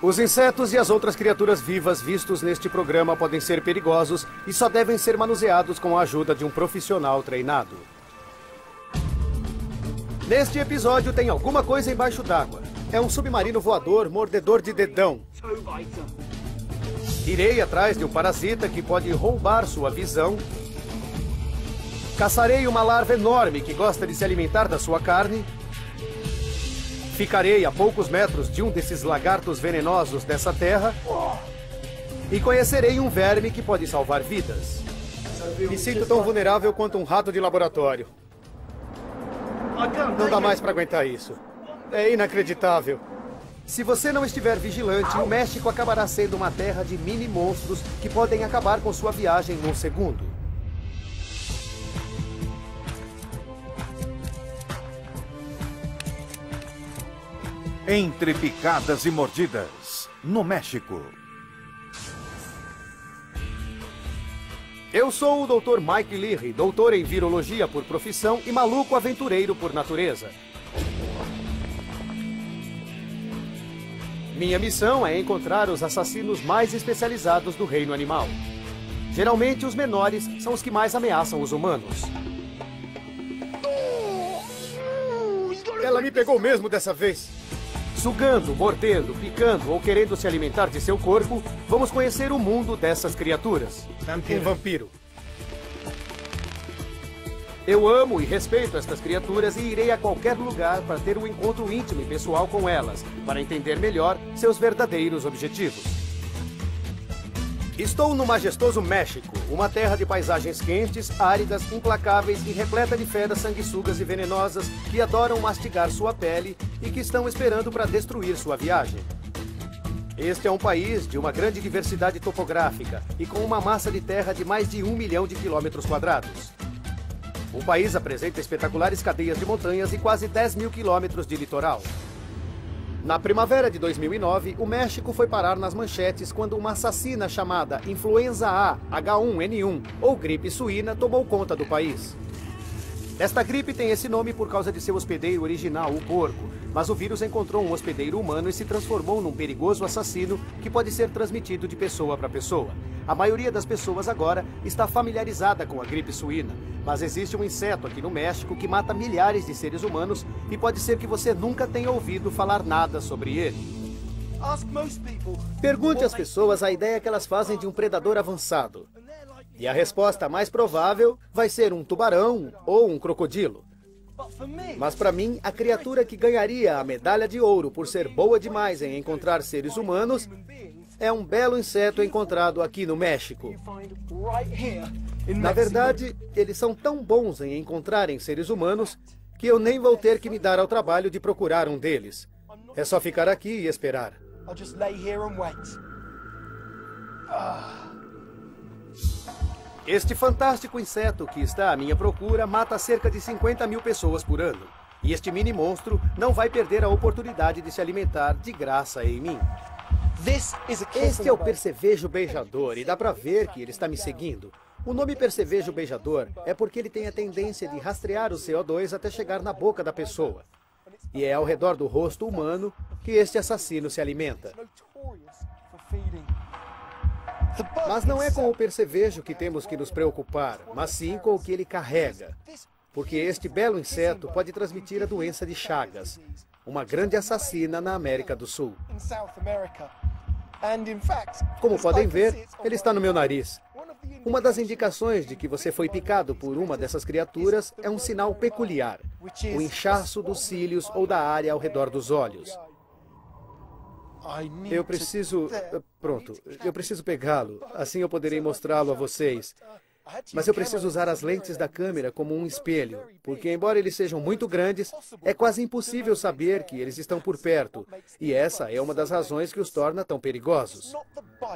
Os insetos e as outras criaturas vivas vistos neste programa podem ser perigosos e só devem ser manuseados com a ajuda de um profissional treinado. Neste episódio tem alguma coisa embaixo d'água. É um submarino voador mordedor de dedão. Irei atrás de um parasita que pode roubar sua visão. Caçarei uma larva enorme que gosta de se alimentar da sua carne. Ficarei a poucos metros de um desses lagartos venenosos dessa terra. E conhecerei um verme que pode salvar vidas. Me sinto tão vulnerável quanto um rato de laboratório. Não dá mais para aguentar isso. É inacreditável. Se você não estiver vigilante, o México acabará sendo uma terra de mini-monstros que podem acabar com sua viagem num segundo. Entre picadas e mordidas, no México. Eu sou o Dr. Mike Leary, doutor em virologia por profissão e maluco aventureiro por natureza. Minha missão é encontrar os assassinos mais especializados do reino animal. Geralmente, os menores são os que mais ameaçam os humanos. Ela me pegou mesmo dessa vez. Sugando, mordendo, picando ou querendo se alimentar de seu corpo, vamos conhecer o mundo dessas criaturas. Um vampiro. Eu amo e respeito estas criaturas e irei a qualquer lugar para ter um encontro íntimo e pessoal com elas, para entender melhor seus verdadeiros objetivos. Estou no majestoso México, uma terra de paisagens quentes, áridas, implacáveis e repleta de feras sanguessugas e venenosas que adoram mastigar sua pele e que estão esperando para destruir sua viagem. Este é um país de uma grande diversidade topográfica e com uma massa de terra de mais de 1 milhão de quilômetros quadrados. O país apresenta espetaculares cadeias de montanhas e quase 10 mil quilômetros de litoral. Na primavera de 2009, o México foi parar nas manchetes quando uma assassina chamada Influenza A H1N1, ou gripe suína, tomou conta do país. Esta gripe tem esse nome por causa de seu hospedeiro original, o porco, mas o vírus encontrou um hospedeiro humano e se transformou num perigoso assassino que pode ser transmitido de pessoa para pessoa. A maioria das pessoas agora está familiarizada com a gripe suína, mas existe um inseto aqui no México que mata milhares de seres humanos e pode ser que você nunca tenha ouvido falar nada sobre ele. Pergunte às pessoas a ideia que elas fazem de um predador avançado. E a resposta mais provável vai ser um tubarão ou um crocodilo. Mas para mim, a criatura que ganharia a medalha de ouro por ser boa demais em encontrar seres humanos é um belo inseto encontrado aqui no México. Na verdade, eles são tão bons em encontrarem seres humanos que eu nem vou ter que me dar ao trabalho de procurar um deles. É só ficar aqui e esperar. Este fantástico inseto que está à minha procura mata cerca de 50 mil pessoas por ano. E este mini monstro não vai perder a oportunidade de se alimentar de graça em mim. Este é o percevejo beijador e dá pra ver que ele está me seguindo. O nome percevejo beijador é porque ele tem a tendência de rastrear o CO2 até chegar na boca da pessoa. E é ao redor do rosto humano que este assassino se alimenta. Mas não é com o percevejo que temos que nos preocupar, mas sim com o que ele carrega. Porque este belo inseto pode transmitir a doença de Chagas, uma grande assassina na América do Sul. Como podem ver, ele está no meu nariz. Uma das indicações de que você foi picado por uma dessas criaturas é um sinal peculiar, o inchaço dos cílios ou da área ao redor dos olhos. Eu preciso pegá-lo, assim eu poderei mostrá-lo a vocês. Mas eu preciso usar as lentes da câmera como um espelho, porque embora eles sejam muito grandes, é quase impossível saber que eles estão por perto. E essa é uma das razões que os torna tão perigosos.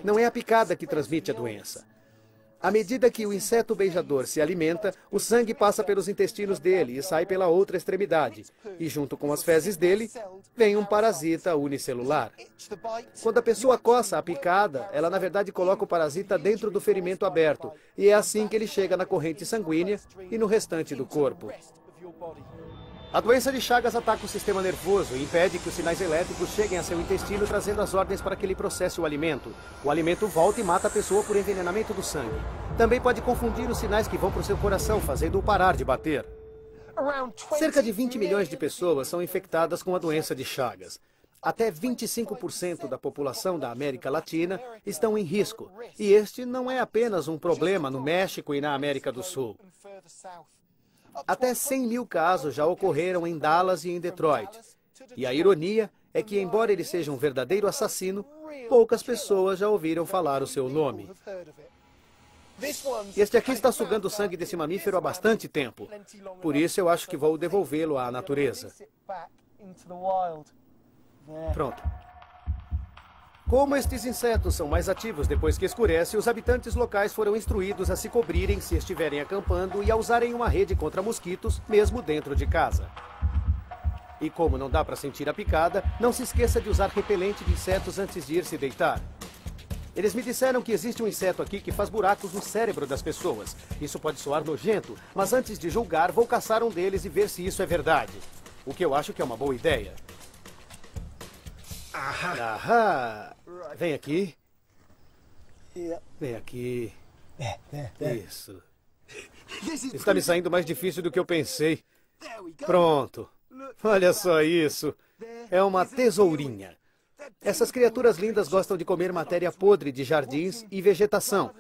Não é a picada que transmite a doença. À medida que o inseto beijador se alimenta, o sangue passa pelos intestinos dele e sai pela outra extremidade. E junto com as fezes dele, vem um parasita unicelular. Quando a pessoa coça a picada, ela na verdade coloca o parasita dentro do ferimento aberto. E é assim que ele chega na corrente sanguínea e no restante do corpo. A doença de Chagas ataca o sistema nervoso e impede que os sinais elétricos cheguem a seu intestino, trazendo as ordens para que ele processe o alimento. O alimento volta e mata a pessoa por envenenamento do sangue. Também pode confundir os sinais que vão para o seu coração, fazendo-o parar de bater. Cerca de 20 milhões de pessoas são infectadas com a doença de Chagas. Até 25% da população da América Latina estão em risco. E este não é apenas um problema no México e na América do Sul. Até 100 mil casos já ocorreram em Dallas e em Detroit. E a ironia é que, embora ele seja um verdadeiro assassino, poucas pessoas já ouviram falar o seu nome. Este aqui está sugando o sangue desse mamífero há bastante tempo. Por isso eu acho que vou devolvê-lo à natureza. Pronto. Como estes insetos são mais ativos depois que escurece, os habitantes locais foram instruídos a se cobrirem se estiverem acampando e a usarem uma rede contra mosquitos, mesmo dentro de casa. E como não dá para sentir a picada, não se esqueça de usar repelente de insetos antes de ir se deitar. Eles me disseram que existe um inseto aqui que faz buracos no cérebro das pessoas. Isso pode soar nojento, mas antes de julgar, vou caçar um deles e ver se isso é verdade. O que eu acho que é uma boa ideia. Ahá! Vem aqui. Vem aqui. Isso. Está me saindo mais difícil do que eu pensei. Pronto. Olha só isso. É uma tesourinha. Essas criaturas lindas gostam de comer matéria podre de jardins e vegetação.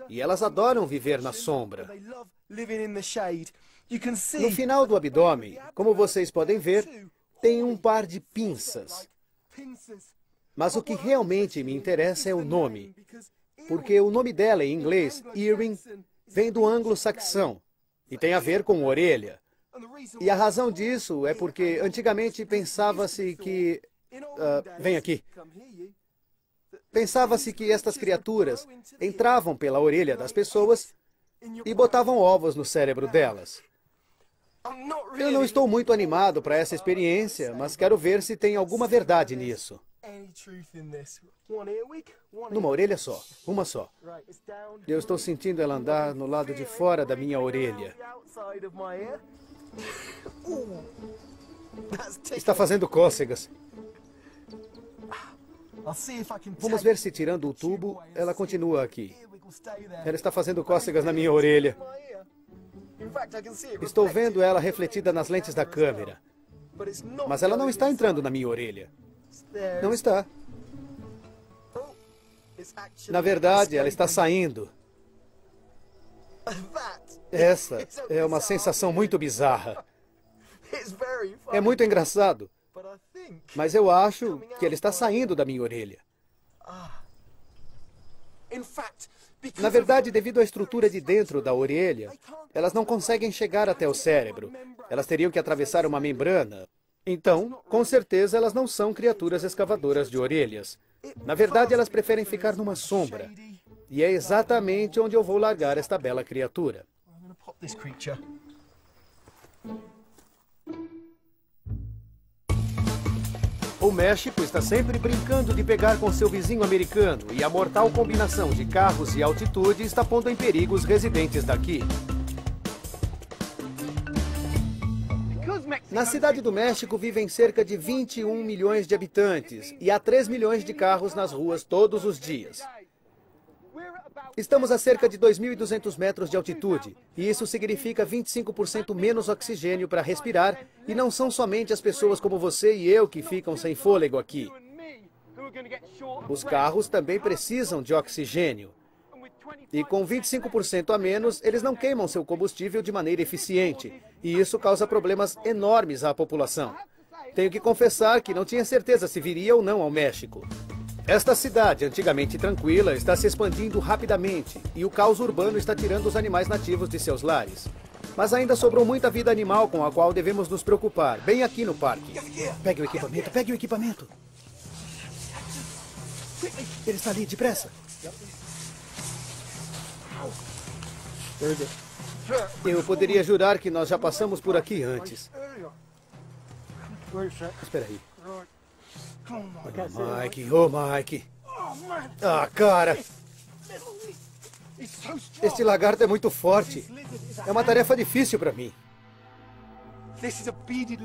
E elas adoram viver na sombra. No final do abdômen, como vocês podem ver, tem um par de pinças. Mas o que realmente me interessa é o nome. Porque o nome dela, em inglês, Earring, vem do anglo-saxão e tem a ver com orelha. E a razão disso é porque antigamente pensava-se que... vem aqui. Pensava-se que estas criaturas entravam pela orelha das pessoas e botavam ovos no cérebro delas. Eu não estou muito animado para essa experiência, mas quero ver se tem alguma verdade nisso. Numa orelha só, uma só. Eu estou sentindo ela andar no lado de fora da minha orelha. Está fazendo cócegas. Vamos ver se, tirando o tubo, ela continua aqui. Ela está fazendo cócegas na minha orelha. Estou vendo ela refletida nas lentes da câmera. Mas ela não está entrando na minha orelha. Não está. Na verdade, ela está saindo. Essa é uma sensação muito bizarra. É muito engraçado. Mas eu acho que ela está saindo da minha orelha. Na verdade, devido à estrutura de dentro da orelha, elas não conseguem chegar até o cérebro. Elas teriam que atravessar uma membrana. Então, com certeza, elas não são criaturas escavadoras de orelhas. Na verdade, elas preferem ficar numa sombra. E é exatamente onde eu vou largar esta bela criatura. O México está sempre brincando de pegar com seu vizinho americano e a mortal combinação de carros e altitude está pondo em perigo os residentes daqui. Na cidade do México vivem cerca de 21 milhões de habitantes e há 3 milhões de carros nas ruas todos os dias. Estamos a cerca de 2.200 metros de altitude, e isso significa 25% menos oxigênio para respirar, e não são somente as pessoas como você e eu que ficam sem fôlego aqui. Os carros também precisam de oxigênio. E com 25% a menos, eles não queimam seu combustível de maneira eficiente, e isso causa problemas enormes à população. Tenho que confessar que não tinha certeza se viria ou não ao México. Esta cidade, antigamente tranquila, está se expandindo rapidamente e o caos urbano está tirando os animais nativos de seus lares. Mas ainda sobrou muita vida animal com a qual devemos nos preocupar, bem aqui no parque. Pegue o equipamento, pegue o equipamento. Ele está ali, depressa. Eu poderia jurar que nós já passamos por aqui antes. Espera aí. Mike, Mike. Ah, cara. Este lagarto é muito forte. É uma tarefa difícil para mim.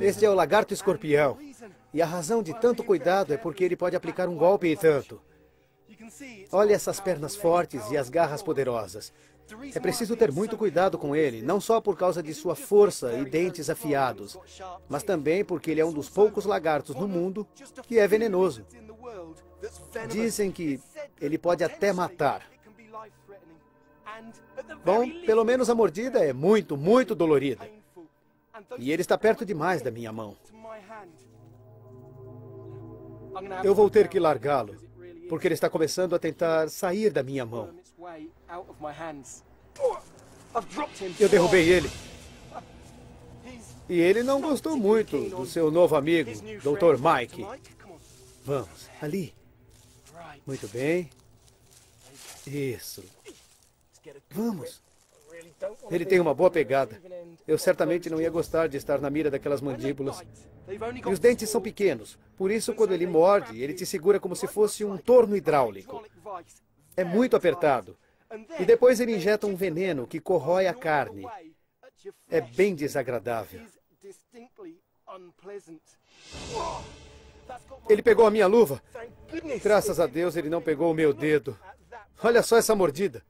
Este é o lagarto escorpião. E a razão de tanto cuidado é porque ele pode aplicar um golpe e tanto. Olha essas pernas fortes e as garras poderosas. É preciso ter muito cuidado com ele, não só por causa de sua força e dentes afiados, mas também porque ele é um dos poucos lagartos no mundo que é venenoso. Dizem que ele pode até matar. Bom, pelo menos a mordida é muito, muito dolorida. E ele está perto demais da minha mão. Eu vou ter que largá-lo, porque ele está começando a tentar sair da minha mão. Eu derrubei ele. E ele não gostou muito do seu novo amigo, Dr. Mike. Vamos, ali. Muito bem. Isso. Vamos. Ele tem uma boa pegada. Eu certamente não ia gostar de estar na mira daquelas mandíbulas. E os dentes são pequenos. Por isso, quando ele morde, ele te segura como se fosse um torno hidráulico. É muito apertado. E depois ele injeta um veneno que corrói a carne. É bem desagradável. Ele pegou a minha luva. Graças a Deus ele não pegou o meu dedo. Olha só essa mordida.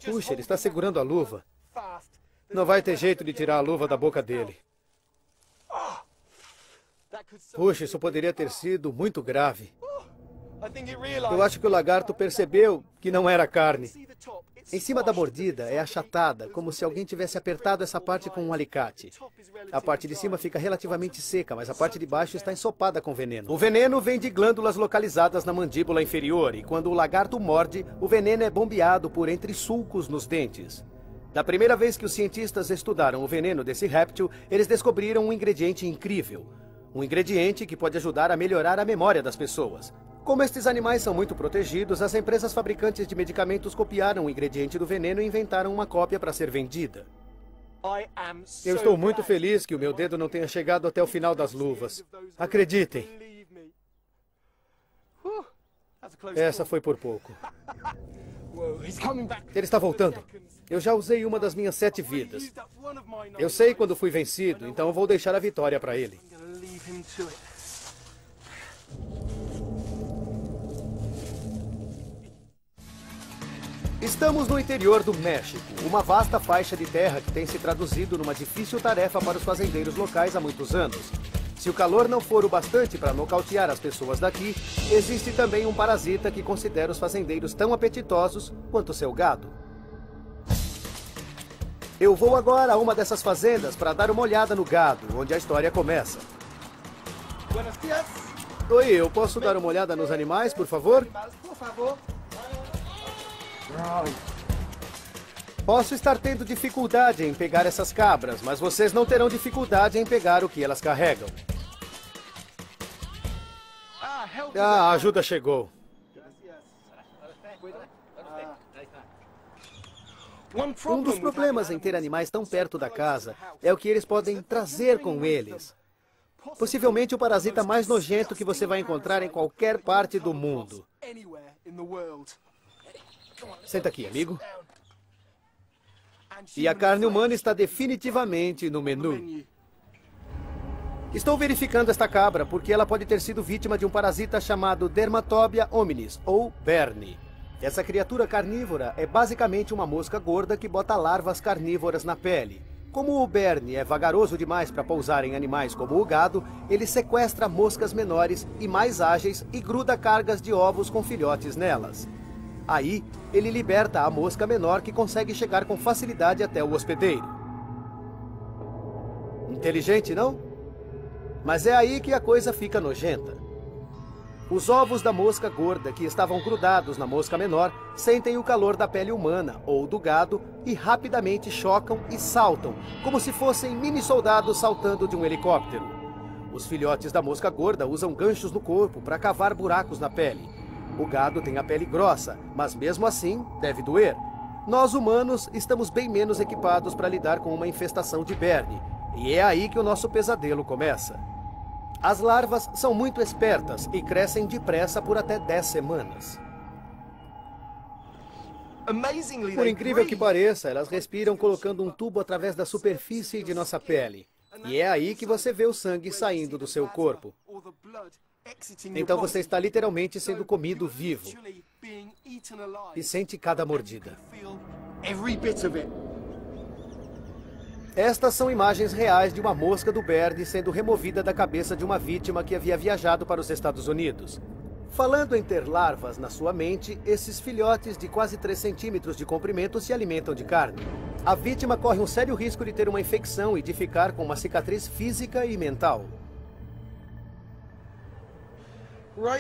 Puxa, ele está segurando a luva. Não vai ter jeito de tirar a luva da boca dele. Puxa, isso poderia ter sido muito grave. Eu acho que o lagarto percebeu que não era carne. Em cima da mordida é achatada, como se alguém tivesse apertado essa parte com um alicate. A parte de cima fica relativamente seca, mas a parte de baixo está ensopada com veneno. O veneno vem de glândulas localizadas na mandíbula inferior, e quando o lagarto morde, o veneno é bombeado por entre sulcos nos dentes. Da primeira vez que os cientistas estudaram o veneno desse réptil, eles descobriram um ingrediente incrível. Um ingrediente que pode ajudar a melhorar a memória das pessoas. Como estes animais são muito protegidos, as empresas fabricantes de medicamentos copiaram o ingrediente do veneno e inventaram uma cópia para ser vendida. Eu estou muito feliz que o meu dedo não tenha chegado até o final das luvas. Acreditem. Essa foi por pouco. Ele está voltando. Eu já usei uma das minhas 7 vidas. Eu sei quando fui vencido, então vou deixar a vitória para ele. Estamos no interior do México, uma vasta faixa de terra que tem se traduzido numa difícil tarefa para os fazendeiros locais há muitos anos. Se o calor não for o bastante para nocautear as pessoas daqui, existe também um parasita que considera os fazendeiros tão apetitosos quanto seu gado. Eu vou agora a uma dessas fazendas para dar uma olhada no gado, onde a história começa. Oi, eu posso dar uma olhada nos animais, por favor? Por favor. Posso estar tendo dificuldade em pegar essas cabras, mas vocês não terão dificuldade em pegar o que elas carregam. A ajuda chegou. Um dos problemas em ter animais tão perto da casa é o que eles podem trazer com eles. Possivelmente o parasita mais nojento que você vai encontrar em qualquer parte do mundo. Senta aqui, amigo. E a carne humana está definitivamente no menu. Estou verificando esta cabra porque ela pode ter sido vítima de um parasita chamado Dermatobia hominis, ou berne. Essa criatura carnívora é basicamente uma mosca gorda que bota larvas carnívoras na pele. Como o berne é vagaroso demais para pousar em animais como o gado, ele sequestra moscas menores e mais ágeis e gruda cargas de ovos com filhotes nelas. Aí, ele liberta a mosca menor que consegue chegar com facilidade até o hospedeiro. Inteligente, não? Mas é aí que a coisa fica nojenta. Os ovos da mosca gorda, que estavam grudados na mosca menor, sentem o calor da pele humana ou do gado e rapidamente chocam e saltam, como se fossem mini-soldados saltando de um helicóptero. Os filhotes da mosca gorda usam ganchos no corpo para cavar buracos na pele. O gado tem a pele grossa, mas mesmo assim deve doer. Nós humanos estamos bem menos equipados para lidar com uma infestação de berne, e é aí que o nosso pesadelo começa. As larvas são muito espertas e crescem depressa por até 10 semanas. Por incrível que pareça, elas respiram colocando um tubo através da superfície de nossa pele. E é aí que você vê o sangue saindo do seu corpo. Então você está literalmente sendo comido vivo. E sente cada mordida. Estas são imagens reais de uma mosca do Baird sendo removida da cabeça de uma vítima que havia viajado para os Estados Unidos. Falando em ter larvas na sua mente, esses filhotes de quase 3 centímetros de comprimento se alimentam de carne. A vítima corre um sério risco de ter uma infecção e de ficar com uma cicatriz física e mental.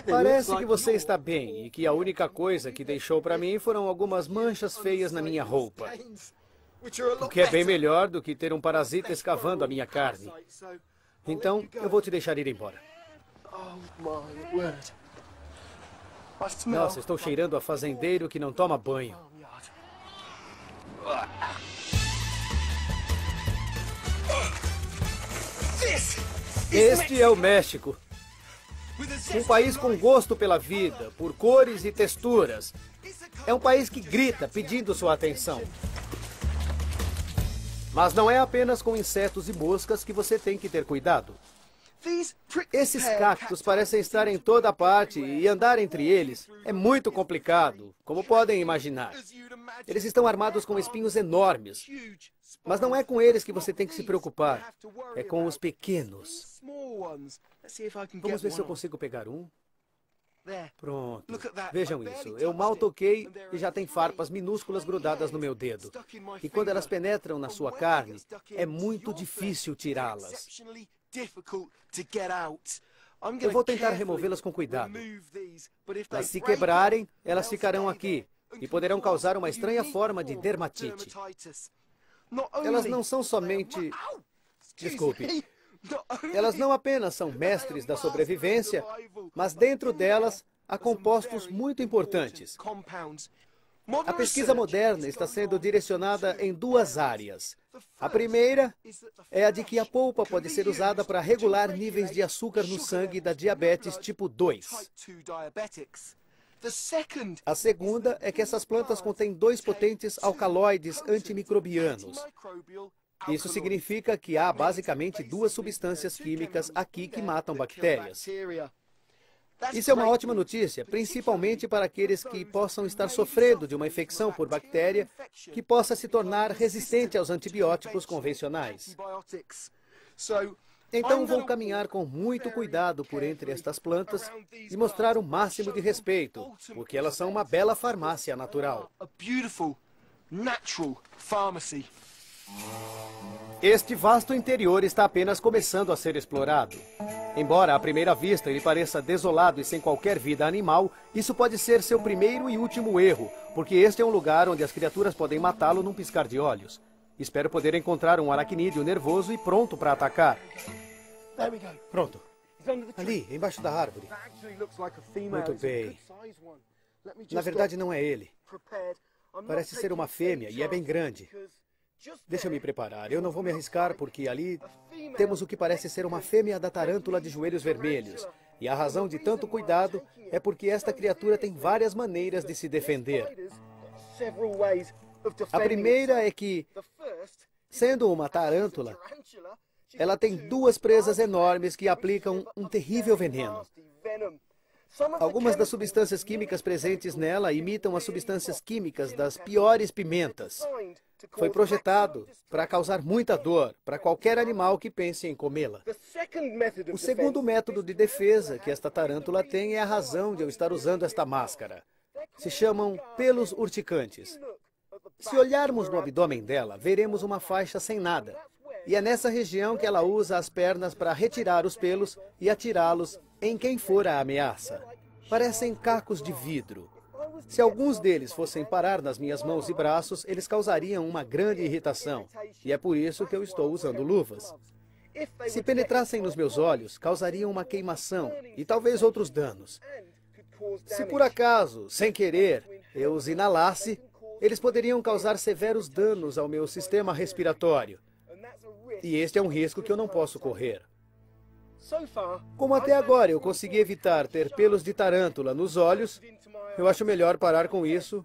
Parece que você está bem e que a única coisa que deixou para mim foram algumas manchas feias na minha roupa. O que é bem melhor do que ter um parasita escavando a minha carne. Então, eu vou te deixar ir embora. Nossa, estou cheirando a fazendeiro que não toma banho. Este é o México. Um país com gosto pela vida, por cores e texturas. É um país que grita pedindo sua atenção. Mas não é apenas com insetos e moscas que você tem que ter cuidado. Esses cactos parecem estar em toda parte e andar entre eles é muito complicado, como podem imaginar. Eles estão armados com espinhos enormes. Mas não é com eles que você tem que se preocupar. É com os pequenos. Vamos ver se eu consigo pegar um. Pronto. Vejam isso. Eu mal toquei e já tem farpas minúsculas grudadas no meu dedo. E quando elas penetram na sua carne, é muito difícil tirá-las. Eu vou tentar removê-las com cuidado. Mas se quebrarem, elas ficarão aqui e poderão causar uma estranha forma de dermatite. Elas não são somente... Desculpe. Elas não apenas são mestres da sobrevivência, mas dentro delas há compostos muito importantes. A pesquisa moderna está sendo direcionada em 2 áreas. A primeira é a de que a polpa pode ser usada para regular níveis de açúcar no sangue da diabetes tipo 2. A segunda é que essas plantas contêm 2 potentes alcaloides antimicrobianos. Isso significa que há basicamente 2 substâncias químicas aqui que matam bactérias. Isso é uma ótima notícia, principalmente para aqueles que possam estar sofrendo de uma infecção por bactéria que possa se tornar resistente aos antibióticos convencionais. Então vou caminhar com muito cuidado por entre estas plantas e mostrar o máximo de respeito, porque elas são uma bela farmácia natural. Este vasto interior está apenas começando a ser explorado. Embora à primeira vista ele pareça desolado e sem qualquer vida animal, isso pode ser seu primeiro e último erro, porque este é um lugar onde as criaturas podem matá-lo num piscar de olhos. Espero poder encontrar um aracnídeo nervoso e pronto para atacar. Pronto. Ali, embaixo da árvore. Muito bem. Na verdade, não é ele. Parece ser uma fêmea e é bem grande. Deixa eu me preparar. Eu não vou me arriscar porque ali temos o que parece ser uma fêmea da tarântula de joelhos vermelhos. E a razão de tanto cuidado é porque esta criatura tem várias maneiras de se defender. A primeira é que, sendo uma tarântula, ela tem 2 presas enormes que aplicam um terrível veneno. Algumas das substâncias químicas presentes nela imitam as substâncias químicas das piores pimentas. Foi projetado para causar muita dor para qualquer animal que pense em comê-la. O segundo método de defesa que esta tarântula tem é a razão de eu estar usando esta máscara. Se chamam pelos urticantes. Se olharmos no abdômen dela, veremos uma faixa sem nada. E é nessa região que ela usa as pernas para retirar os pelos e atirá-los em quem for a ameaça. Parecem cacos de vidro. Se alguns deles fossem parar nas minhas mãos e braços, eles causariam uma grande irritação. E é por isso que eu estou usando luvas. Se penetrassem nos meus olhos, causariam uma queimação e talvez outros danos. Se por acaso, sem querer, eu os inalasse, eles poderiam causar severos danos ao meu sistema respiratório. E este é um risco que eu não posso correr. Como até agora eu consegui evitar ter pelos de tarântula nos olhos, eu acho melhor parar com isso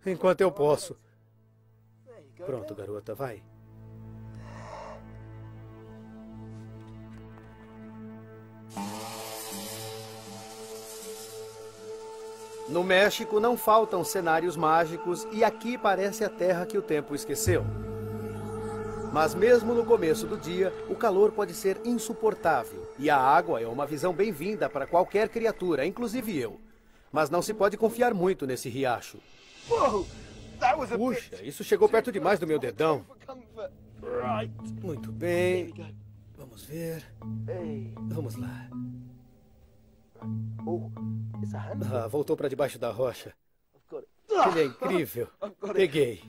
enquanto eu posso. Pronto, garota, vai. No México não faltam cenários mágicos e aqui parece a terra que o tempo esqueceu. Mas mesmo no começo do dia, o calor pode ser insuportável e a água é uma visão bem-vinda para qualquer criatura, inclusive eu. Mas não se pode confiar muito nesse riacho. Puxa, isso chegou perto demais do meu dedão. Muito bem. Vamos ver. Vamos lá. Ah, voltou para debaixo da rocha. Ele é incrível. Peguei.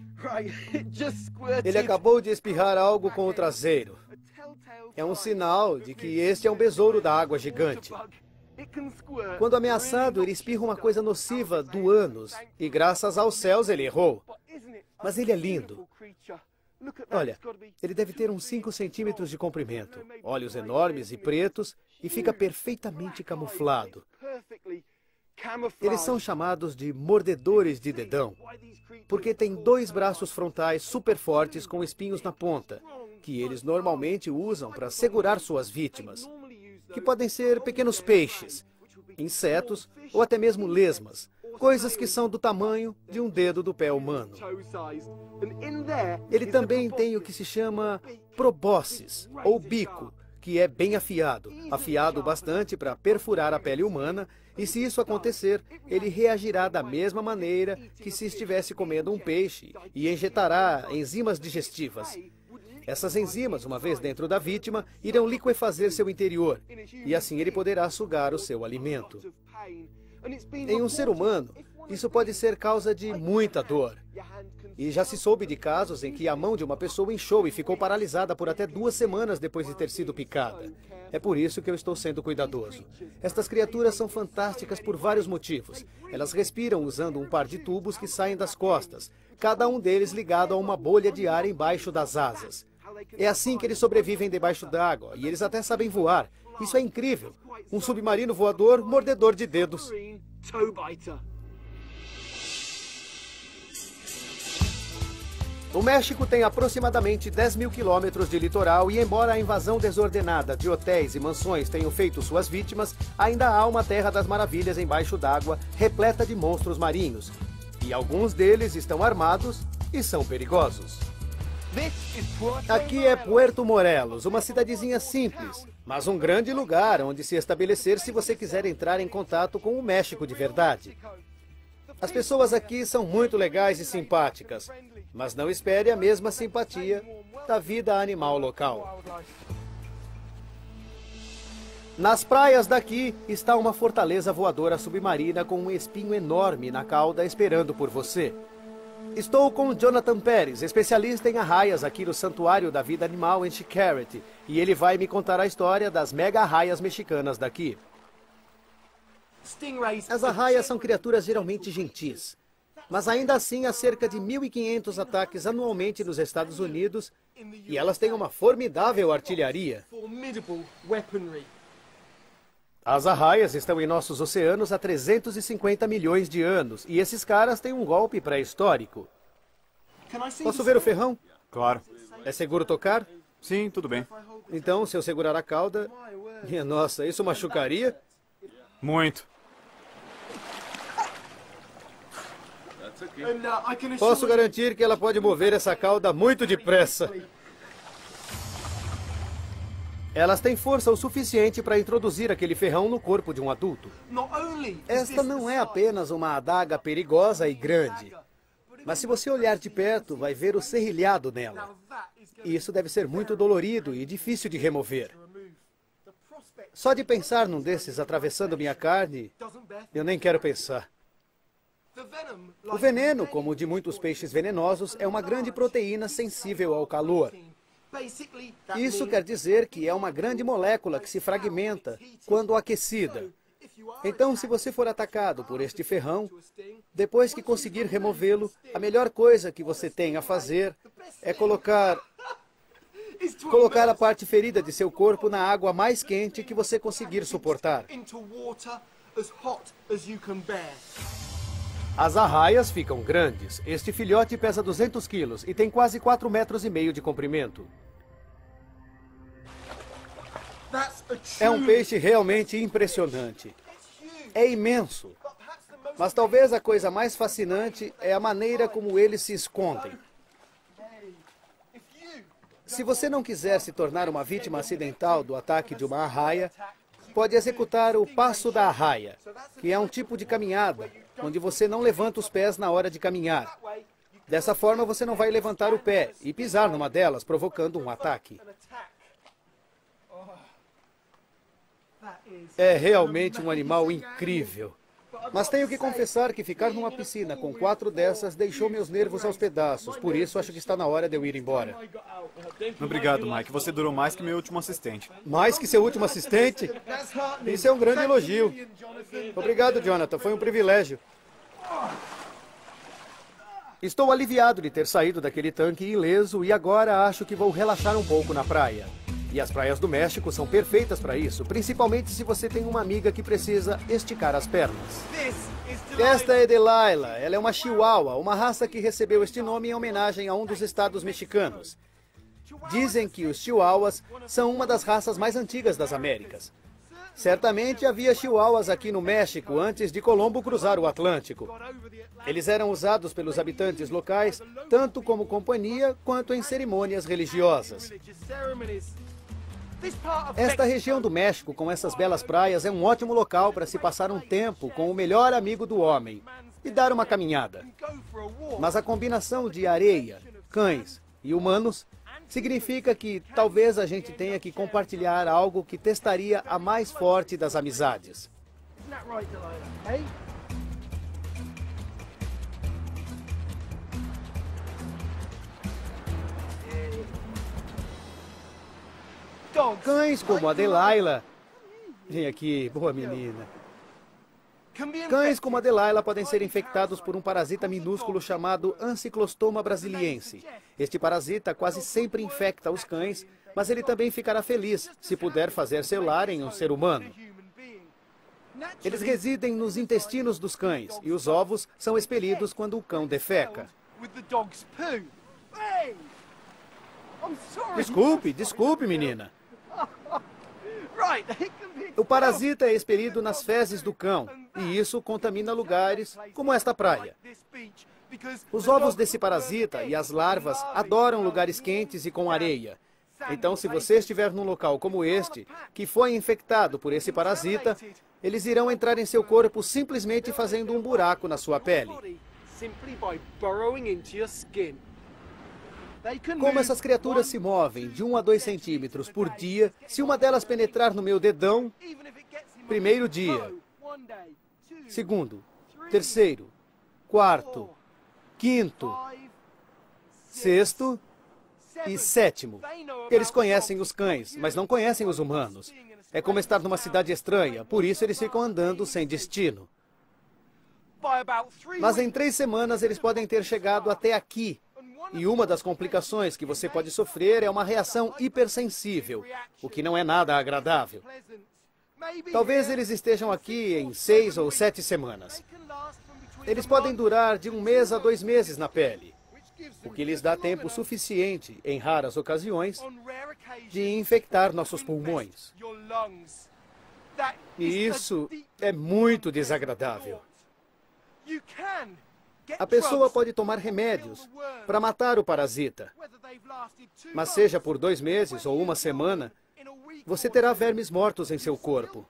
Ele acabou de espirrar algo com o traseiro. É um sinal de que este é um besouro da água gigante. Quando ameaçado, ele espirra uma coisa nociva do ânus. E graças aos céus ele errou. Mas ele é lindo. Olha, ele deve ter uns 5 centímetros de comprimento, olhos enormes e pretos e fica perfeitamente camuflado. Eles são chamados de mordedores de dedão, porque têm 2 braços frontais super fortes com espinhos na ponta, que eles normalmente usam para segurar suas vítimas, que podem ser pequenos peixes, insetos ou até mesmo lesmas, coisas que são do tamanho de um dedo do pé humano. Ele também tem o que se chama probóscis, ou bico, que é bem afiado, afiado bastante para perfurar a pele humana, e se isso acontecer, ele reagirá da mesma maneira que se estivesse comendo um peixe e injetará enzimas digestivas. Essas enzimas, uma vez dentro da vítima, irão liquefazer seu interior, e assim ele poderá sugar o seu alimento. Em um ser humano, isso pode ser causa de muita dor. E já se soube de casos em que a mão de uma pessoa inchou e ficou paralisada por até 2 semanas depois de ter sido picada. É por isso que eu estou sendo cuidadoso. Estas criaturas são fantásticas por vários motivos. Elas respiram usando um par de tubos que saem das costas, cada um deles ligado a uma bolha de ar embaixo das asas. É assim que eles sobrevivem debaixo d'água, e eles até sabem voar. Isso é incrível. Um submarino voador, mordedor de dedos. O México tem aproximadamente 10.000 quilômetros de litoral e, embora a invasão desordenada de hotéis e mansões tenham feito suas vítimas, ainda há uma terra das maravilhas embaixo d'água, repleta de monstros marinhos. E alguns deles estão armados e são perigosos. Aqui é Puerto Morelos, uma cidadezinha simples, mas um grande lugar onde se estabelecer se você quiser entrar em contato com o México de verdade. As pessoas aqui são muito legais e simpáticas, mas não espere a mesma simpatia da vida animal local. Nas praias daqui está uma fortaleza voadora submarina com um espinho enorme na cauda esperando por você. Estou com Jonathan Pérez, especialista em arraias aqui no Santuário da Vida Animal em Xcaret, e ele vai me contar a história das mega arraias mexicanas daqui. As arraias são criaturas geralmente gentis, mas ainda assim há cerca de 1.500 ataques anualmente nos Estados Unidos e elas têm uma formidável artilharia. As arraias estão em nossos oceanos há 350 milhões de anos e esses caras têm um golpe pré-histórico. Posso ver o ferrão? Claro. É seguro tocar? Sim, tudo bem. Então, se eu segurar a cauda... Minha nossa, isso machucaria? Muito. Posso garantir que ela pode mover essa cauda muito depressa. Elas têm força o suficiente para introduzir aquele ferrão no corpo de um adulto. Esta não é apenas uma adaga perigosa e grande, mas se você olhar de perto, vai ver o serrilhado nela. E isso deve ser muito dolorido e difícil de remover. Só de pensar num desses atravessando minha carne, eu nem quero pensar. O veneno, como o de muitos peixes venenosos, é uma grande proteína sensível ao calor. Isso quer dizer que é uma grande molécula que se fragmenta quando aquecida. Então, se você for atacado por este ferrão, depois que conseguir removê-lo, a melhor coisa que você tem a fazer é colocar a parte ferida de seu corpo na água mais quente que você conseguir suportar. As arraias ficam grandes. Este filhote pesa 200 quilos e tem quase 4,5 metros de comprimento. É um peixe realmente impressionante. É imenso. Mas talvez a coisa mais fascinante é a maneira como eles se escondem. Se você não quiser se tornar uma vítima acidental do ataque de uma arraia, pode executar o passo da arraia, que é um tipo de caminhada, onde você não levanta os pés na hora de caminhar. Dessa forma, você não vai levantar o pé e pisar numa delas, provocando um ataque. É realmente um animal incrível. Mas tenho que confessar que ficar numa piscina com 4 dessas deixou meus nervos aos pedaços. Por isso, acho que está na hora de eu ir embora. Obrigado, Mike. Você durou mais que meu último assistente. Mais que seu último assistente? Isso é um grande elogio. Obrigado, Jonathan. Foi um privilégio. Estou aliviado de ter saído daquele tanque ileso e agora acho que vou relaxar um pouco na praia. E as praias do México são perfeitas para isso, principalmente se você tem uma amiga que precisa esticar as pernas. Esta é Delilah. Ela é uma chihuahua, uma raça que recebeu este nome em homenagem a um dos estados mexicanos. Dizem que os chihuahuas são uma das raças mais antigas das Américas. Certamente havia chihuahuas aqui no México antes de Colombo cruzar o Atlântico. Eles eram usados pelos habitantes locais, tanto como companhia quanto em cerimônias religiosas. Esta região do México, com essas belas praias, é um ótimo local para se passar um tempo com o melhor amigo do homem e dar uma caminhada. Mas a combinação de areia, cães e humanos significa que talvez a gente tenha que compartilhar algo que testaria a mais forte das amizades. Cães como a Delilah. Vem aqui, boa menina. Cães como a Delilah podem ser infectados por um parasita minúsculo chamado Ancylostoma brasiliense. Este parasita quase sempre infecta os cães, mas ele também ficará feliz se puder fazer seu lar em um ser humano. Eles residem nos intestinos dos cães e os ovos são expelidos quando o cão defeca. Desculpe, menina. O parasita é expelido nas fezes do cão, e isso contamina lugares como esta praia. Os ovos desse parasita e as larvas adoram lugares quentes e com areia. Então, se você estiver num local como este, que foi infectado por esse parasita, eles irão entrar em seu corpo simplesmente fazendo um buraco na sua pele. Como essas criaturas se movem de 1 a 2 centímetros por dia, se uma delas penetrar no meu dedão, primeiro dia, segundo, terceiro, quarto, quinto, sexto e sétimo. Eles conhecem os cães, mas não conhecem os humanos. É como estar numa cidade estranha, por isso eles ficam andando sem destino. Mas em 3 semanas eles podem ter chegado até aqui. E uma das complicações que você pode sofrer é uma reação hipersensível, o que não é nada agradável. Talvez eles estejam aqui em 6 ou 7 semanas. Eles podem durar de 1 mês a 2 meses na pele, o que lhes dá tempo suficiente, em raras ocasiões, de infectar nossos pulmões. E isso é muito desagradável. A pessoa pode tomar remédios para matar o parasita, mas seja por 2 meses ou 1 semana, você terá vermes mortos em seu corpo.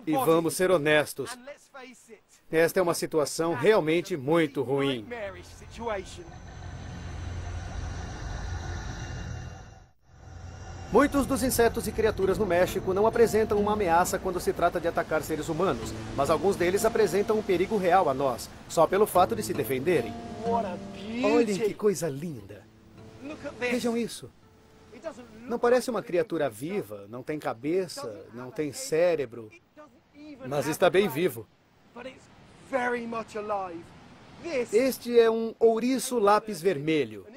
E vamos ser honestos, esta é uma situação realmente muito ruim. Muitos dos insetos e criaturas no México não apresentam uma ameaça quando se trata de atacar seres humanos, mas alguns deles apresentam um perigo real a nós, só pelo fato de se defenderem. Olhem que coisa linda! Vejam isso. Não parece uma criatura viva, não tem cabeça, não tem cérebro, mas está bem vivo. Este é um ouriço lápis vermelho,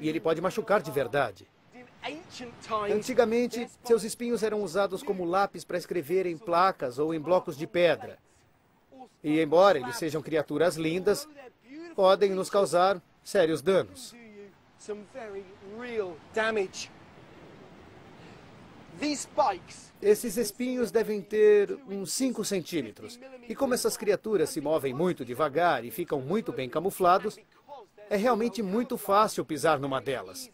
e ele pode machucar de verdade. Antigamente, seus espinhos eram usados como lápis para escrever em placas ou em blocos de pedra. E embora eles sejam criaturas lindas, podem nos causar sérios danos. Esses espinhos devem ter uns 5 centímetros. E como essas criaturas se movem muito devagar e ficam muito bem camuflados, é realmente muito fácil pisar numa delas.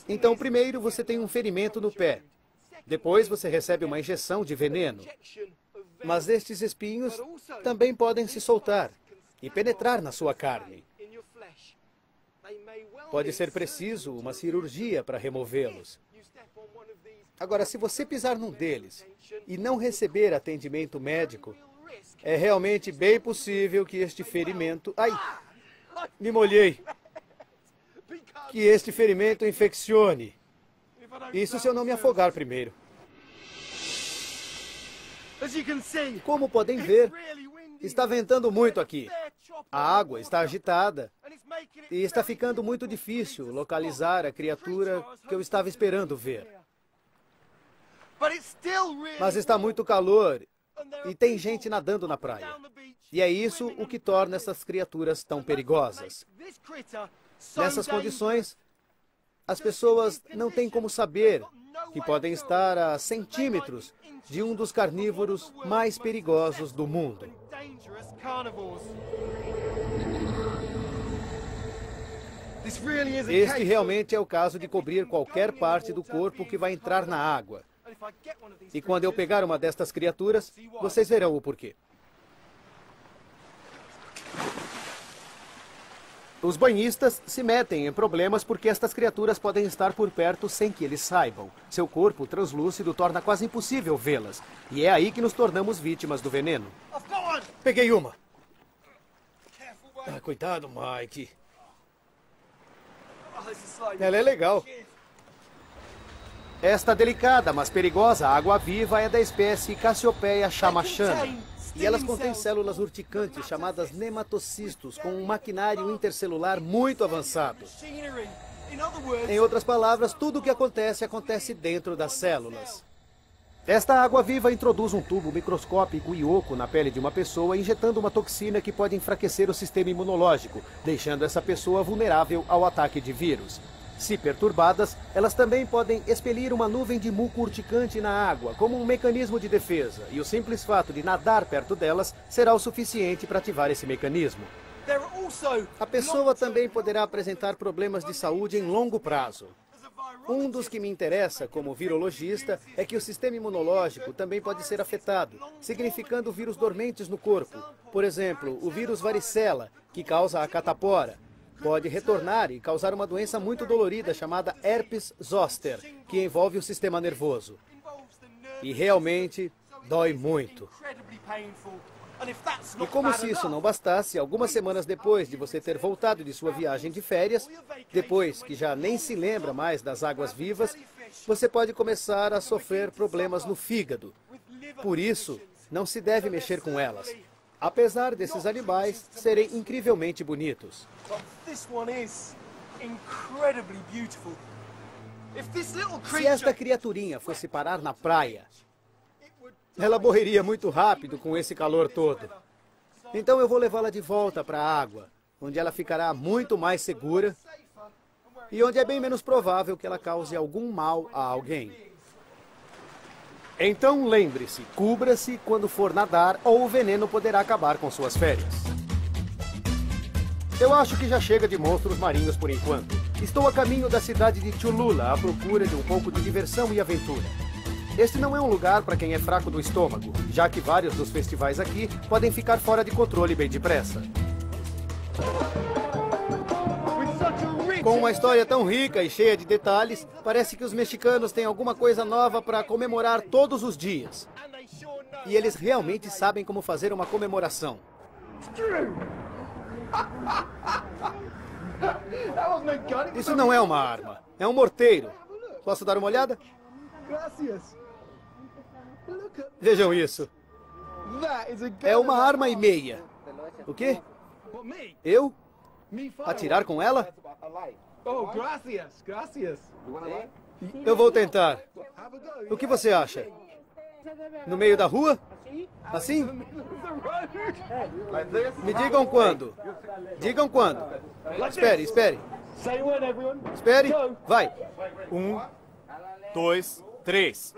Então, primeiro você tem um ferimento no pé. Depois você recebe uma injeção de veneno. Mas estes espinhos também podem se soltar e penetrar na sua carne. Pode ser preciso uma cirurgia para removê-los. Agora, se você pisar num deles e não receber atendimento médico, é realmente bem possível que este ferimento... Ai! Me molhei! Que este ferimento infeccione. Isso se eu não me afogar primeiro. Como podem ver, está ventando muito aqui. A água está agitada e está ficando muito difícil localizar a criatura que eu estava esperando ver. Mas está muito calor e tem gente nadando na praia. E é isso o que torna essas criaturas tão perigosas. Nessas condições, as pessoas não têm como saber que podem estar a centímetros de um dos carnívoros mais perigosos do mundo. Este realmente é o caso de cobrir qualquer parte do corpo que vai entrar na água. E quando eu pegar uma destas criaturas, vocês verão o porquê. Os banhistas se metem em problemas porque estas criaturas podem estar por perto sem que eles saibam. Seu corpo translúcido torna quase impossível vê-las. E é aí que nos tornamos vítimas do veneno. Peguei uma. Cuidado, Mike. Ela é legal. Esta delicada, mas perigosa água-viva é da espécie Cassiopeia chamachana. E elas contêm células urticantes chamadas nematocistos, com um maquinário intercelular muito avançado. Em outras palavras, tudo o que acontece, acontece dentro das células. Esta água-viva introduz um tubo microscópico e oco na pele de uma pessoa, injetando uma toxina que pode enfraquecer o sistema imunológico, deixando essa pessoa vulnerável ao ataque de vírus. Se perturbadas, elas também podem expelir uma nuvem de muco urticante na água, como um mecanismo de defesa, e o simples fato de nadar perto delas será o suficiente para ativar esse mecanismo. A pessoa também poderá apresentar problemas de saúde em longo prazo. Um dos que me interessa como virologista é que o sistema imunológico também pode ser afetado, significando vírus dormentes no corpo. Por exemplo, o vírus varicela, que causa a catapora, pode retornar e causar uma doença muito dolorida chamada herpes zoster, que envolve o sistema nervoso. E realmente dói muito. E como se isso não bastasse, algumas semanas depois de você ter voltado de sua viagem de férias, depois que já nem se lembra mais das águas vivas, você pode começar a sofrer problemas no fígado. Por isso, não se deve mexer com elas, apesar desses animais serem incrivelmente bonitos. Se esta criaturinha fosse parar na praia, ela morreria muito rápido com esse calor todo. Então eu vou levá-la de volta para a água, onde ela ficará muito mais segura e onde é bem menos provável que ela cause algum mal a alguém. Então lembre-se, cubra-se quando for nadar ou o veneno poderá acabar com suas férias. Eu acho que já chega de monstros marinhos por enquanto. Estou a caminho da cidade de Cholula à procura de um pouco de diversão e aventura. Este não é um lugar para quem é fraco do estômago, já que vários dos festivais aqui podem ficar fora de controle bem depressa. Com uma história tão rica e cheia de detalhes, parece que os mexicanos têm alguma coisa nova para comemorar todos os dias. E eles realmente sabem como fazer uma comemoração. Isso não é uma arma, é um morteiro. Posso dar uma olhada? Vejam isso. É uma arma e meia. O quê? Eu? Atirar com ela? Eu vou tentar. O que você acha? No meio da rua? Assim? Me digam quando. Digam quando. Espere, espere. Espere. Vai. 1, 2, 3.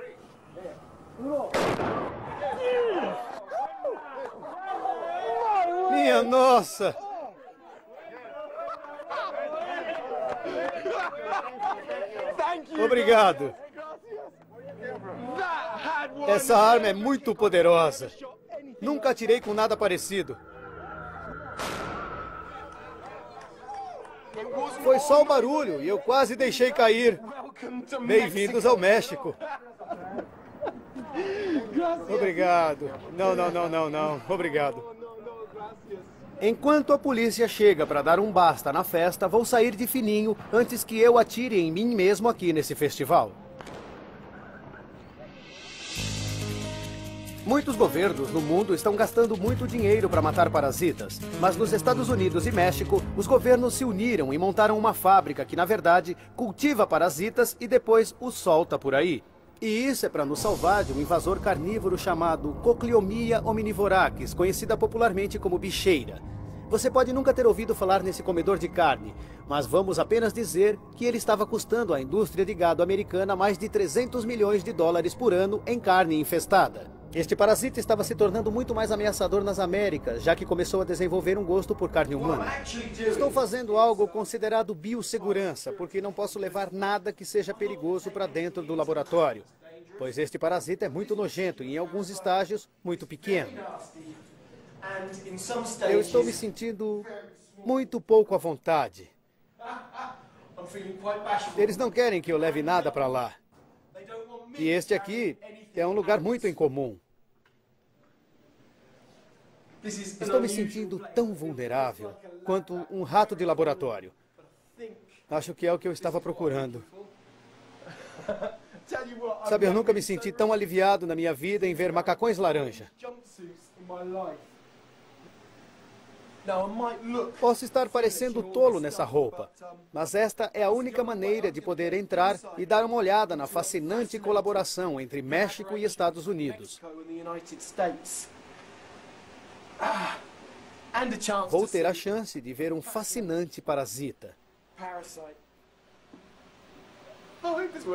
Minha nossa! Obrigado. Essa arma é muito poderosa. Nunca atirei com nada parecido. Foi só o barulho e eu quase deixei cair. Bem-vindos ao México. Obrigado. Não. Obrigado. Enquanto a polícia chega para dar um basta na festa, vou sair de fininho antes que eu atire em mim mesmo aqui nesse festival. Muitos governos no mundo estão gastando muito dinheiro para matar parasitas, mas nos Estados Unidos e México, os governos se uniram e montaram uma fábrica que, na verdade, cultiva parasitas e depois os solta por aí. E isso é para nos salvar de um invasor carnívoro chamado Cochleomia omnivorax, conhecida popularmente como bicheira. Você pode nunca ter ouvido falar nesse comedor de carne, mas vamos apenas dizer que ele estava custando à indústria de gado americana mais de 300 milhões de dólares por ano em carne infestada. Este parasita estava se tornando muito mais ameaçador nas Américas, já que começou a desenvolver um gosto por carne humana. Estou fazendo algo considerado biossegurança, porque não posso levar nada que seja perigoso para dentro do laboratório, pois este parasita é muito nojento e, em alguns estágios, muito pequeno. Eu estou me sentindo muito pouco à vontade. Eles não querem que eu leve nada para lá. E este aqui é um lugar muito incomum. Estou me sentindo tão vulnerável quanto um rato de laboratório. Acho que é o que eu estava procurando. Sabe, eu nunca me senti tão aliviado na minha vida em ver macacões laranja. Posso estar parecendo tolo nessa roupa, mas esta é a única maneira de poder entrar e dar uma olhada na fascinante colaboração entre México e Estados Unidos. Vou ter a chance de ver um fascinante parasita.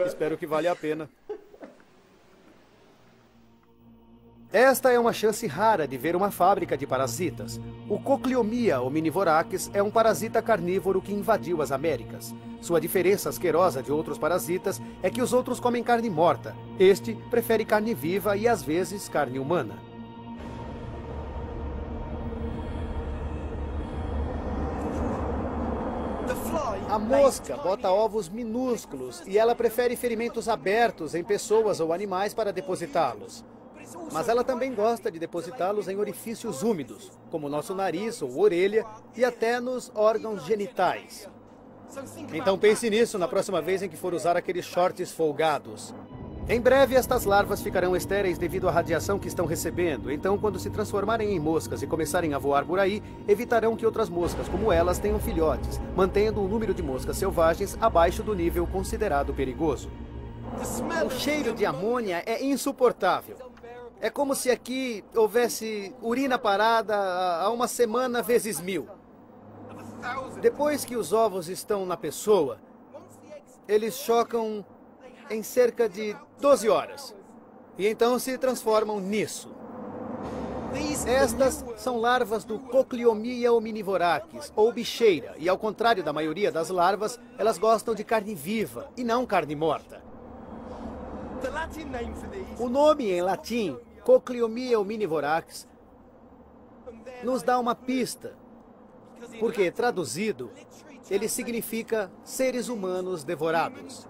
Espero que valha a pena. Esta é uma chance rara de ver uma fábrica de parasitas. O Cochleomia omnivorax é um parasita carnívoro que invadiu as Américas. Sua diferença asquerosa de outros parasitas é que os outros comem carne morta. Este prefere carne viva e, às vezes, carne humana. A mosca bota ovos minúsculos e ela prefere ferimentos abertos em pessoas ou animais para depositá-los. Mas ela também gosta de depositá-los em orifícios úmidos, como nosso nariz ou orelha, e até nos órgãos genitais. Então pense nisso na próxima vez em que for usar aqueles shorts folgados. Em breve, estas larvas ficarão estéreis devido à radiação que estão recebendo. Então, quando se transformarem em moscas e começarem a voar por aí, evitarão que outras moscas como elas tenham filhotes, mantendo o número de moscas selvagens abaixo do nível considerado perigoso. O cheiro de amônia é insuportável. É como se aqui houvesse urina parada há uma semana vezes 1000. Depois que os ovos estão na pessoa, eles chocam em cerca de 12 horas. E então se transformam nisso. Estas são larvas do Cochleomia omnivorax, ou bicheira, e ao contrário da maioria das larvas, elas gostam de carne viva e não carne morta. O nome em latim, Cochleomia omnivorax, nos dá uma pista, porque, traduzido, ele significa seres humanos devorados.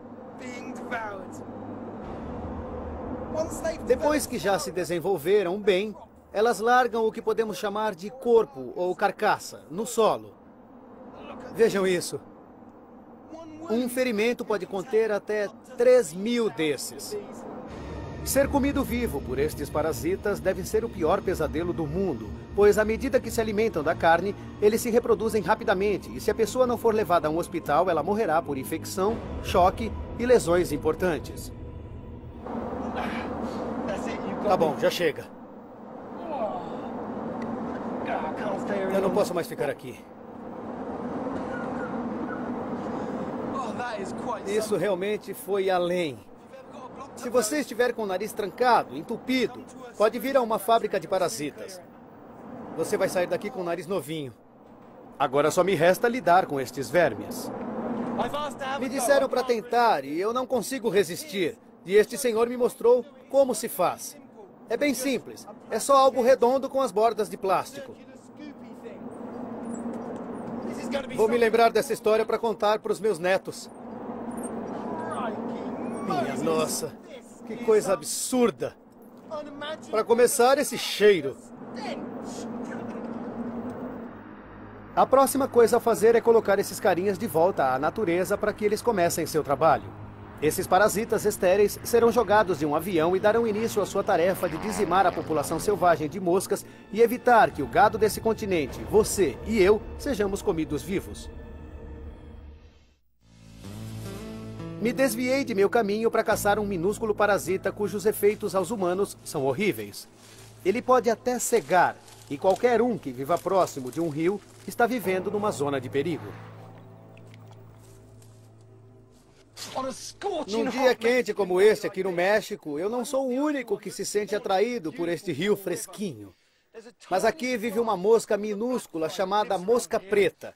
Depois que já se desenvolveram bem, elas largam o que podemos chamar de corpo ou carcaça no solo. Vejam isso. Um ferimento pode conter até 3.000 desses. Ser comido vivo por estes parasitas deve ser o pior pesadelo do mundo, pois à medida que se alimentam da carne, eles se reproduzem rapidamente e se a pessoa não for levada a um hospital, ela morrerá por infecção, choque e lesões importantes. Tá bom, já chega. posso mais ficar aqui. Isso realmente foi além. Se você estiver com o nariz trancado, entupido, pode vir a uma fábrica de parasitas. Você vai sair daqui com o nariz novinho. Agora só me resta lidar com estes vermes. Me disseram para tentar e eu não consigo resistir. E este senhor me mostrou como se faz. É bem simples. É só algo redondo com as bordas de plástico. Vou me lembrar dessa história para contar para os meus netos. Minha nossa, que coisa absurda. Para começar, esse cheiro. A próxima coisa a fazer é colocar esses carinhas de volta à natureza para que eles comecem seu trabalho. Esses parasitas estéreis serão jogados de um avião e darão início à sua tarefa de dizimar a população selvagem de moscas e evitar que o gado desse continente, você e eu, sejamos comidos vivos. Me desviei de meu caminho para caçar um minúsculo parasita cujos efeitos aos humanos são horríveis. Ele pode até cegar, e qualquer um que viva próximo de um rio está vivendo numa zona de perigo. Num dia quente como este aqui no México, eu não sou o único que se sente atraído por este rio fresquinho. Mas aqui vive uma mosca minúscula chamada mosca preta.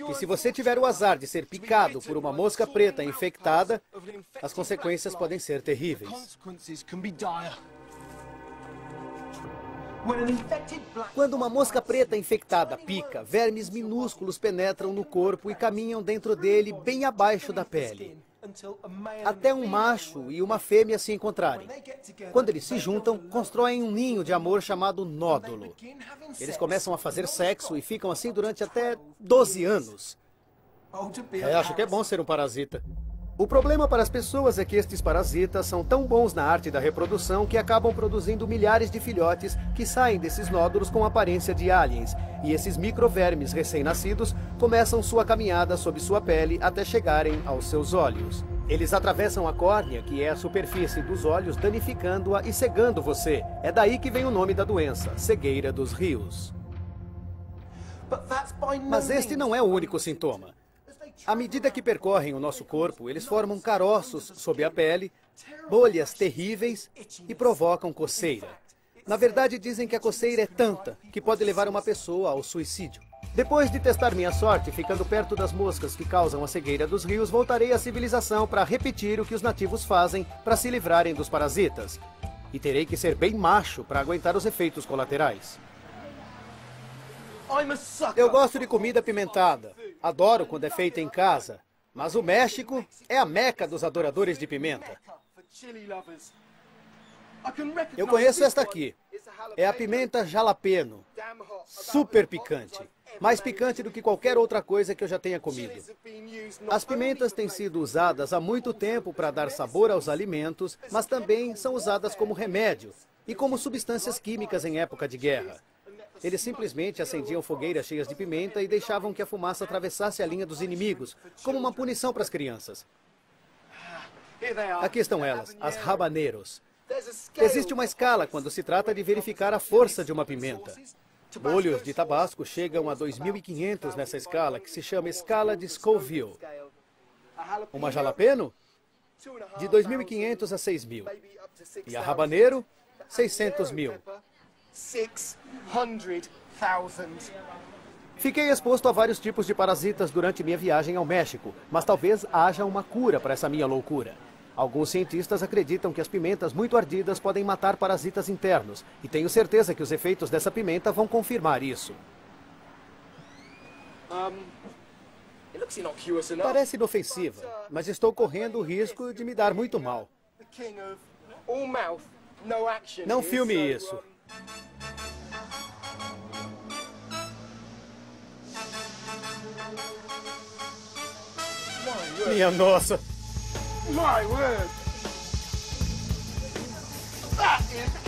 E se você tiver o azar de ser picado por uma mosca preta infectada, as consequências podem ser terríveis. Quando uma mosca preta infectada pica, vermes minúsculos penetram no corpo e caminham dentro dele bem abaixo da pele, até um macho e uma fêmea se encontrarem. Quando eles se juntam, constroem um ninho de amor chamado nódulo. Eles começam a fazer sexo e ficam assim durante até 12 anos. Acho que é bom ser um parasita. O problema para as pessoas é que estes parasitas são tão bons na arte da reprodução que acabam produzindo milhares de filhotes que saem desses nódulos com aparência de aliens. E esses microvermes recém-nascidos começam sua caminhada sob sua pele até chegarem aos seus olhos. Eles atravessam a córnea, que é a superfície dos olhos, danificando-a e cegando você. É daí que vem o nome da doença, cegueira dos rios. Mas este não é o único sintoma. À medida que percorrem o nosso corpo, eles formam caroços sob a pele, bolhas terríveis e provocam coceira. Na verdade, dizem que a coceira é tanta que pode levar uma pessoa ao suicídio. Depois de testar minha sorte, ficando perto das moscas que causam a cegueira dos rios, voltarei à civilização para repetir o que os nativos fazem para se livrarem dos parasitas. E terei que ser bem macho para aguentar os efeitos colaterais. Eu gosto de comida apimentada. Adoro quando é feita em casa. Mas o México é a meca dos adoradores de pimenta. Eu conheço esta aqui. É a pimenta jalapeno. Super picante. Mais picante do que qualquer outra coisa que eu já tenha comido. As pimentas têm sido usadas há muito tempo para dar sabor aos alimentos, mas também são usadas como remédio e como substâncias químicas em época de guerra. Eles simplesmente acendiam fogueiras cheias de pimenta e deixavam que a fumaça atravessasse a linha dos inimigos, como uma punição para as crianças. Aqui estão elas, as habaneros. Existe uma escala quando se trata de verificar a força de uma pimenta. Molhos de tabasco chegam a 2.500 nessa escala, que se chama escala de Scoville. Uma jalapeno? De 2.500 a 6.000. E a habanero? 600.000. Fiquei exposto a vários tipos de parasitas durante minha viagem ao México, mas talvez haja uma cura para essa minha loucura. Alguns cientistas acreditam que as pimentas muito ardidas podem matar parasitas internos, e tenho certeza que os efeitos dessa pimenta vão confirmar isso. Parece inofensiva, mas estou correndo o risco de me dar muito mal. Não filme isso. Minha nossa!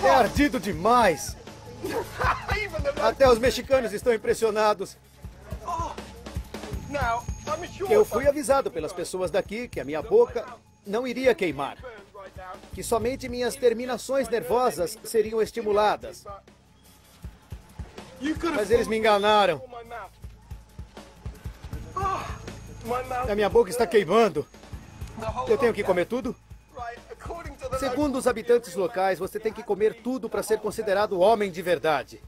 É ardido demais! Até os mexicanos estão impressionados. Eu fui avisado pelas pessoas daqui que a minha boca não iria queimar. Que somente minhas terminações nervosas seriam estimuladas. Mas eles me enganaram. A minha boca está queimando. Eu tenho que comer tudo? Segundo os habitantes locais, você tem que comer tudo para ser considerado homem de verdade.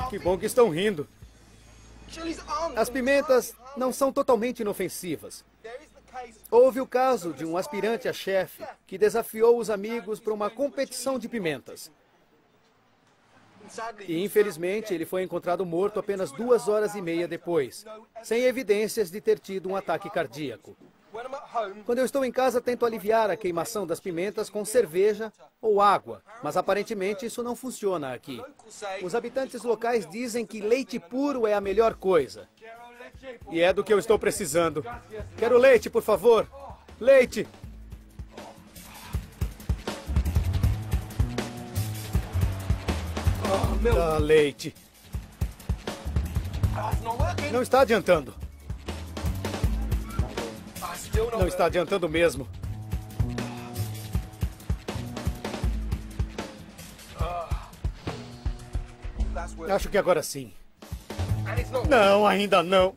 Que bom que estão rindo. As pimentas não são totalmente inofensivas. Houve o caso de um aspirante a chefe que desafiou os amigos para uma competição de pimentas. E, infelizmente, ele foi encontrado morto apenas 2 horas e meia depois, sem evidências de ter tido um ataque cardíaco. Quando eu estou em casa, tento aliviar a queimação das pimentas com cerveja ou água, mas aparentemente isso não funciona aqui. Os habitantes locais dizem que leite puro é a melhor coisa. E é do que eu estou precisando. Quero leite, por favor. Leite! Ah, leite. Não está adiantando. Não está adiantando mesmo. Acho que agora sim. Não, ainda não.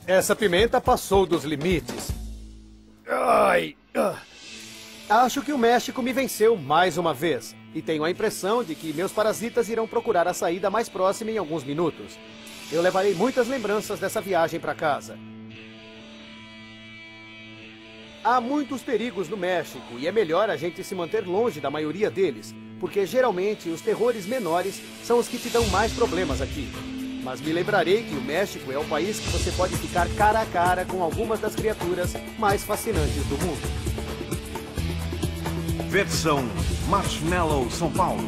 Essa pimenta passou dos limites. Ai. Acho que o México me venceu mais uma vez. E tenho a impressão de que meus parasitas irão procurar a saída mais próxima em alguns minutos. Eu levarei muitas lembranças dessa viagem para casa. Há muitos perigos no México e é melhor a gente se manter longe da maioria deles, porque geralmente os terrores menores são os que te dão mais problemas aqui. Mas me lembrarei que o México é o país que você pode ficar cara a cara com algumas das criaturas mais fascinantes do mundo. Versão Marshmallow São Paulo.